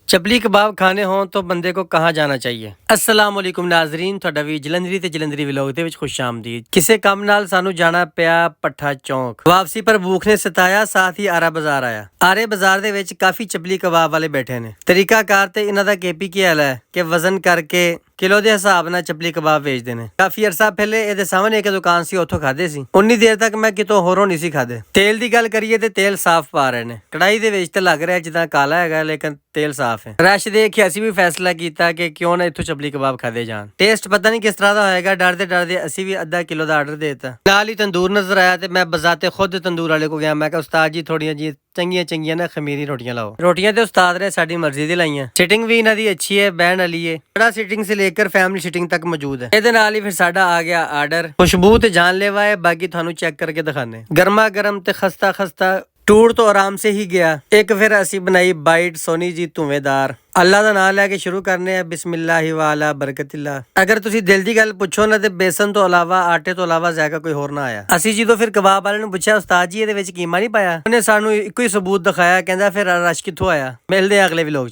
चपली कबाब खाने हों तो ਬੰਦੇ को कहाँ जाना चाहिए। अस्सलाम वालेकुम नाजरीन, ਤੁਹਾਡਾ ਵੀ ਜਲੰਧਰੀ ਤੇ ਜਲੰਧਰੀ ਵਲੌਗ ਦੇ ਵਿੱਚ ਖੁਸ਼ ਆਮਦੀਦ। ਕਿਸੇ ਕੰਮ ਨਾਲ ਸਾਨੂੰ ਜਾਣਾ ਪਿਆ ਪੱਠਾ ਚੌਂਕ। ਵਾਪਸੀ ਪਰ ਭੂਖ ਨੇ ਸਤਾਇਆ, ਸਾਥ ਹੀ ਆਰਾ ਬਾਜ਼ਾਰ ਆਇਆ। ਆਰੇ ਬਾਜ਼ਾਰ ਦੇ ਵਿੱਚ ਕਾਫੀ ਚਪਲੀ ਕਬਾਬ ਵਾਲੇ ਬੈਠੇ ਨੇ। ਤਰੀਕਾਕਾਰ ਤੇ ਇਹਨਾਂ ਦਾ ਕੇਪੀ ਕੀ ਹਾਲ ਹੈ ਕਿ ਵਜ਼ਨ ਕਰਕੇ ਕਿਲੋ ਦੇ ਹਿਸਾਬ ਨਾਲ ਚਪਲੀ ਕਬਾਬ ਵੇਚਦੇ ਨੇ। ਕਾਫੀ ਅਰਸਾ ਪਹਿਲੇ ਇਹਦੇ ਸਾਹਮਣੇ ਇੱਕ ਦੁਕਾਨ ਸੀ, ਉੱਥੋਂ ਖਾਦੇ ਸੀ। ਉਨੀ ਦੇਰ ਤੱਕ ਮੈਂ ਕਿਤੋਂ ਹੋਰੋਂ ਨਹੀਂ ਸੀ ਖਾਦੇ। ਤੇਲ ਦੀ ਗੱਲ ਕਰੀਏ ਤੇ ਤੇਲ ਸਾਫ਼ ਪਾ ਰਹੇ ਨੇ। ਕੜਾਈ ਦੇ ਵਿੱਚ ਤੇ ਲੱਗ ਰਿਹਾ ਜਿੱਦਾਂ ਕਾਲਾ ਹੈਗਾ, ਲੇਕਿਨ ਤੇਲ ਸਾਫ਼ ਹੈ। ਰਸ਼ ਦੇਖ ਕੇ ਅਸੀਂ ਵੀ ਫੈਸਲਾ ਕੀਤਾ ਕਿ ਕਿਉਂ ਨਾ ਇੱਥੋਂ ਚਪਲੀ ਕਬਾਬ ਖਾਦੇ ਜਾਣ। ਟੇਸਟ ਪਤਾ ਨਹੀਂ ਕਿਸ ਤਰ੍ਹਾਂ ਦਾ ਹੋਏਗਾ। ਡਰਦੇ ਡਰਦੇ ਅਸੀਂ ਵੀ ਅੱਧਾ ਕਿਲੋ ਦਾ ਆਰਡਰ ਦੇ ਦਿੱਤਾ। ਨਾਲ ਹੀ ਤੰਦੂਰ ਨਜ਼ਰ ਆਇਆ ਤੇ ਮੈਂ ਬਜ਼ਾਤੇ ਖੁਦ ਤੰਦੂਰ ਵਾਲੇ ਕੋ ਗਿਆ। ਮੈਂ ਕਿਹਾ ਉਸਤਾਦ ਜੀ ਥੋੜੀਆਂ ਜੀ ਚੰਗੀਆਂ ਨਾ ਖਮੀਰੀ ਰੋਟੀਆਂ ਲਾਓ। ਰੋਟੀਆਂ ਤੇ ਉਸਤਾਦ ਨੇ ਸਾਡੀ ਮਰਜ਼ੀ ਦੀ ਲਾਈਆਂ। ਸਿਟਿੰਗ ਵੀ ਇਹਨਾਂ ਦੀ ਅੱਛੀ ਹੈ, ਬਹਿਣ ਵਾਲੀ ਹੈ। बड़ा सीटिंग से लेकर फैमिली सीटिंग तक मौजूद है। ਇਹਦੇ ਨਾਲ ਹੀ ਫਿਰ ਸਾਡਾ ਆ ਗਿਆ ਆਰਡਰ। ਖੁਸ਼ਬੂ ਤੇ ਜਾਨਲੇਵਾ ਹੈ, ਬਾਕੀ ਤੁਹਾਨੂੰ ਚੈੱਕ ਕਰਕੇ ਦਿਖਾਣੇ। ਗਰਮਾ ਗਰਮ ਤੇ ਖਸਤਾ ਟੂਰ ਤੋਂ ਆਰਾਮ ਸੇ ਹੀ ਗਿਆ। ਇੱਕ ਫਿਰ ਅਸੀਂ ਬਣਾਈ ਬਾਈਟ ਸੋਨੀ ਜੀ ਧੂਵੇਦਾਰ। ਅੱਲਾ ਦਾ ਨਾਮ ਲੈ ਕੇ ਸ਼ੁਰੂ ਕਰਨੇ ਆ, ਬਿਸਮਿਲ੍ਲਾਹਿ ਵਾਲਾ ਬਰਕਤਿल्ला। ਅਗਰ ਤੁਸੀਂ ਦਿਲ ਦੀ ਗੱਲ ਪੁੱਛੋ ਨਾ ਤੇ ਬੇਸਨ ਤੋਂ ਇਲਾਵਾ ਆਟੇ ਤੋਂ ਇਲਾਵਾ ਜ਼ਾਇਕਾ ਕੋਈ ਹੋਰ ਨਾ ਆਇਆ। ਅਸੀਂ ਜਦੋਂ ਫਿਰ ਕਬਾਬ ਵਾਲੇ ਨੂੰ ਪੁੱਛਿਆ ਉਸਤਾਦ ਜੀ ਇਹਦੇ ਵਿੱਚ ਕੀਮਾ ਨਹੀਂ ਪਾਇਆ, ਉਹਨੇ ਸਾਨੂੰ ਇੱਕੋ ਹੀ ਸਬੂਤ ਦਿਖਾਇਆ। ਕਹਿੰਦਾ ਫਿਰ ਰਸ਼ ਕਿੱਥੋਂ ਆਇਆ। ਮਿਲਦੇ ਆ ਅਗਲੇ ਵਲੌਗ।